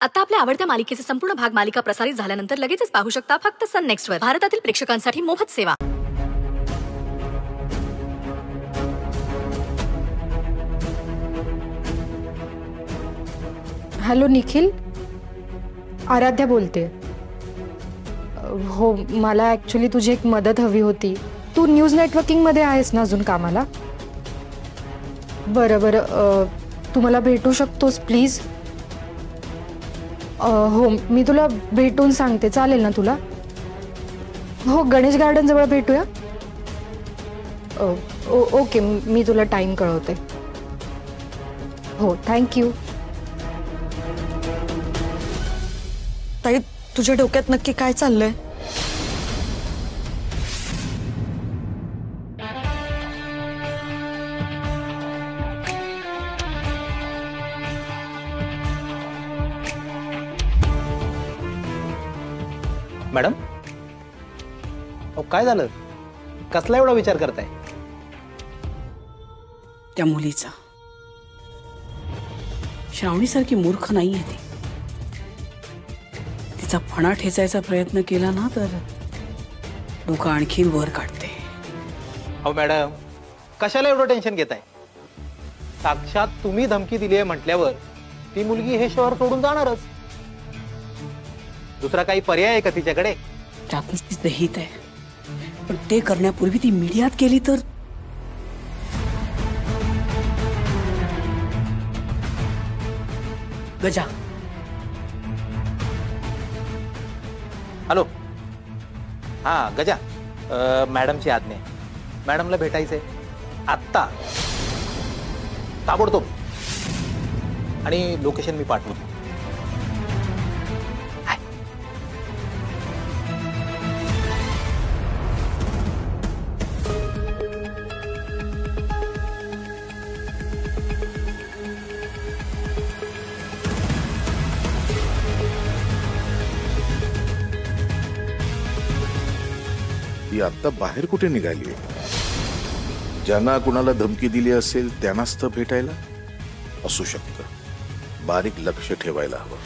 आता आपल्या आवडत्या मालिकेचे संपूर्ण भाग मालिका प्रसारित झाल्यानंतर लगेचच पाहू शकता फक्त सन नेक्स्ट वर. भारतातील प्रेक्षकांसाठी मोफत सेवा. हॅलो निखिल, आराध्या बोलते. हो, मला ॲक्च्युली तुझी एक मदत हवी होती. तू न्यूज नेटवर्किंगमध्ये आहेस ना अजून कामाला? बरं बरं, तू मला भेटू शकतोस प्लीज? हो, मी तुला भेटून सांगते, चालेल ना तुला? हो, गणेश गार्डन जवळ भेटूया. ओके, मी तुला टाईम कळवते. हो, थँक्यू. ताई, तुझ्या डोक्यात नक्की काय चाललंय? मॅडम, काय झालं? कसला एवढा विचार करताय? त्या मुलीचा. श्रावणीसारखी मूर्ख नाहीये ती. तिचा फणा ठेचायचा प्रयत्न केला ना तर डोकं आणखीन वर काढते. अहो मॅडम, कशाला एवढं टेन्शन घेताय? साक्षात तुम्ही धमकी दिली आहे म्हटल्यावर ती मुलगी हे शहर सोडून जाणारच. दुसरा काही पर्याय आहे का तिच्याकडे? त्यातच तिचं हित आहे, पण ते करण्यापूर्वी ती मीडियात गेली तर. गजा. हॅलो, हा गजा, मॅडमची आज्ञा आहे. मॅडमला भेटायचंय आत्ता, ताबडतोब. आणि लोकेशन मी पाठवतो. ही आता बाहेर कुठे निघाली? ज्यांना कुणाला धमकी दिली असेल त्यांनाच तर भेटायला असू शकतं. बारीक लक्ष ठेवायला हवं.